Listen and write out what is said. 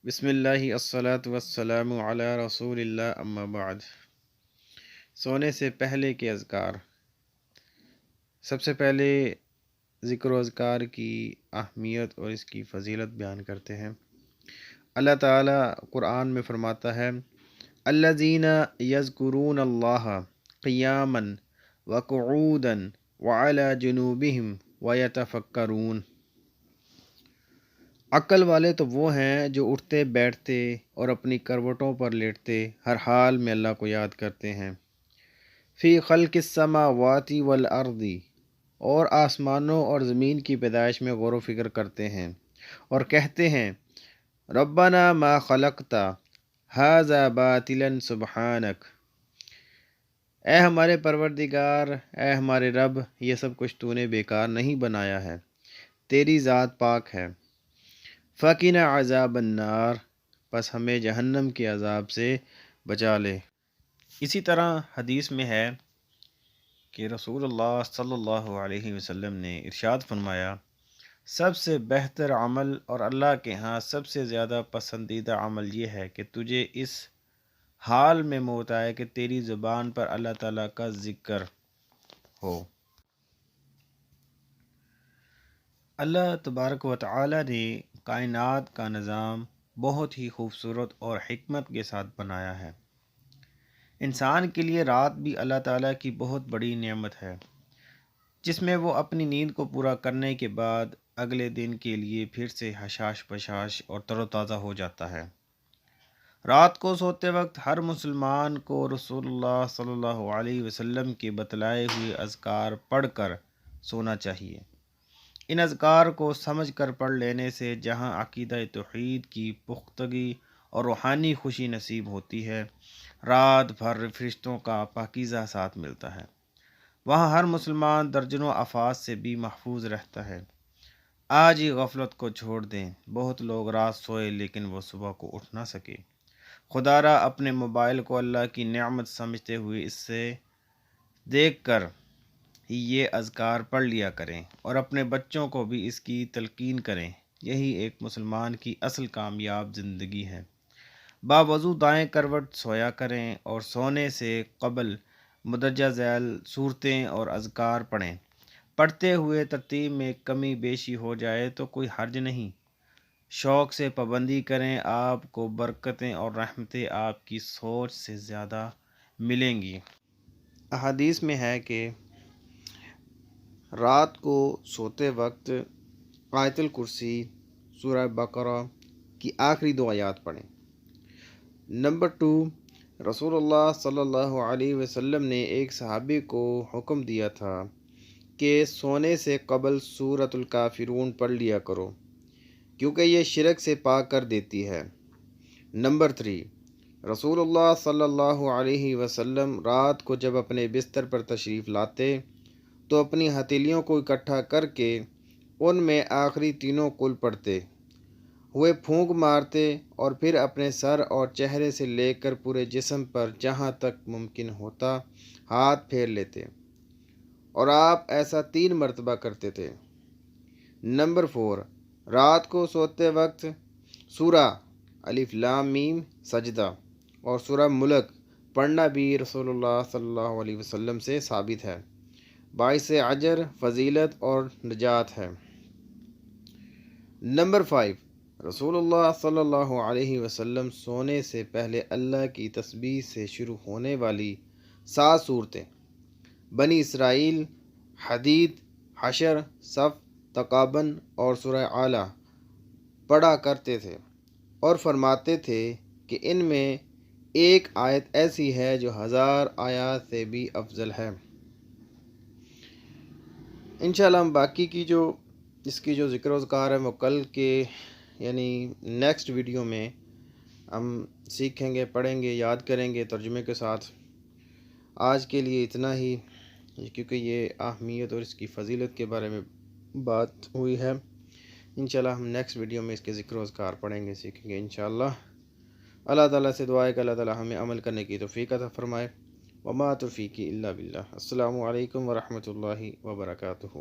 بسم اللہ الصلاۃ والسلام علی رسول اللہ اما بعد۔ سونے سے پہلے کے اذکار۔ سب سے پہلے ذکر و اذکار کی اہمیت اور اس کی فضیلت بیان کرتے ہیں۔ اللہ تعالیٰ قرآن میں فرماتا ہے الذین یذکرون اللہ قیاما وقعودا وعلی جنوبہم ویتفکرون۔ عقل والے تو وہ ہیں جو اٹھتے بیٹھتے اور اپنی کروٹوں پر لیٹتے ہر حال میں اللہ کو یاد کرتے ہیں۔ فی خلق السماوات والارض، اور آسمانوں اور زمین کی پیدائش میں غور و فکر کرتے ہیں اور کہتے ہیں ربنا ما خلقت ھذا باطلا سبحانک، اے ہمارے پروردگار، اے ہمارے رب، یہ سب کچھ تو نے بیکار نہیں بنایا ہے، تیری ذات پاک ہے۔ فقنا عذاب النار، پس ہمیں جہنم کے عذاب سے بچا لے۔ اسی طرح حدیث میں ہے کہ رسول اللہ صلی اللہ علیہ وسلم نے ارشاد فرمایا سب سے بہتر عمل اور اللہ کے ہاں سب سے زیادہ پسندیدہ عمل یہ ہے کہ تجھے اس حال میں موت آئے کہ تیری زبان پر اللہ تعالیٰ کا ذکر ہو۔ اللہ تبارک و تعالیٰ نے کائنات کا نظام بہت ہی خوبصورت اور حکمت کے ساتھ بنایا ہے۔ انسان کے لیے رات بھی اللہ تعالیٰ کی بہت بڑی نعمت ہے، جس میں وہ اپنی نیند کو پورا کرنے کے بعد اگلے دن کے لیے پھر سے حشاش بشاش اور تر و تازہ ہو جاتا ہے۔ رات کو سوتے وقت ہر مسلمان کو رسول اللہ صلی اللہ علیہ وسلم کے بتلائے ہوئے اذکار پڑھ کر سونا چاہیے۔ ان اذکار کو سمجھ کر پڑھ لینے سے جہاں عقیدہ توحید کی پختگی اور روحانی خوشی نصیب ہوتی ہے، رات بھر فرشتوں کا پاکیزہ ساتھ ملتا ہے، وہاں ہر مسلمان درجنوں آفات سے بھی محفوظ رہتا ہے۔ آج ہی غفلت کو چھوڑ دیں، بہت لوگ رات سوئے لیکن وہ صبح کو اٹھ نہ سکے۔ خدا را اپنے موبائل کو اللہ کی نعمت سمجھتے ہوئے اس سے دیکھ کر ہی یہ اذکار پڑھ لیا کریں اور اپنے بچوں کو بھی اس کی تلقین کریں، یہی ایک مسلمان کی اصل کامیاب زندگی ہے۔ باوضو دائیں کروٹ سویا کریں اور سونے سے قبل مدرجہ ذیل صورتیں اور اذکار پڑھیں۔ پڑھتے ہوئے ترتیب میں کمی بیشی ہو جائے تو کوئی حرج نہیں، شوق سے پابندی کریں، آپ کو برکتیں اور رحمتیں آپ کی سوچ سے زیادہ ملیں گی۔ احادیث میں ہے کہ رات کو سوتے وقت آیت الکرسی، سورہ بقرہ کی آخری 2 آیات پڑھیں۔ نمبر 2، رسول اللہ صلی اللہ علیہ وسلم نے ایک صحابی کو حکم دیا تھا کہ سونے سے قبل سورۃ الکافرون پڑھ لیا کرو، کیونکہ یہ شرک سے پاک کر دیتی ہے۔ نمبر 3، رسول اللہ صلی اللہ علیہ وسلم رات کو جب اپنے بستر پر تشریف لاتے تو اپنی ہتھیلیوں کو اکٹھا کر کے ان میں آخری 3 کل پڑھتے ہوئے پھونک مارتے اور پھر اپنے سر اور چہرے سے لے کر پورے جسم پر جہاں تک ممکن ہوتا ہاتھ پھیر لیتے، اور آپ ایسا 3 مرتبہ کرتے تھے۔ نمبر 4، رات کو سوتے وقت سورہ الف لام میم سجدہ اور سورہ ملک پڑھنا بھی رسول اللہ صلی اللہ علیہ وسلم سے ثابت ہے، باعث اجر، فضیلت اور نجات ہے۔ نمبر 5، رسول اللہ صلی اللہ علیہ وسلم سونے سے پہلے اللہ کی تسبیح سے شروع ہونے والی 7 صورتیں بنی اسرائیل، حدید، حشر، صف، تغابن اور سورہ اعلیٰ پڑھا کرتے تھے اور فرماتے تھے کہ ان میں ایک آیت ایسی ہے جو 1000 آیات سے بھی افضل ہے۔ انشاءاللہ ہم باقی کی اس کی جو ذکر و اذکار ہے وہ کل کے یعنی نیکسٹ ویڈیو میں ہم سیکھیں گے، پڑھیں گے، یاد کریں گے ترجمے کے ساتھ۔ آج کے لیے اتنا ہی، کیونکہ یہ اہمیت اور اس کی فضیلت کے بارے میں بات ہوئی ہے۔ انشاءاللہ ہم نیکسٹ ویڈیو میں اس کے ذکر و اذکار پڑھیں گے، سیکھیں گے انشاءاللہ۔ اللہ تعالیٰ سے دعا ہے کہ اللہ تعالیٰ ہمیں عمل کرنے کی توفیق عطا فرمائے۔ وما توفیقی الا باللہ۔ السلام علیکم ورحمۃ اللہ وبرکاتہ۔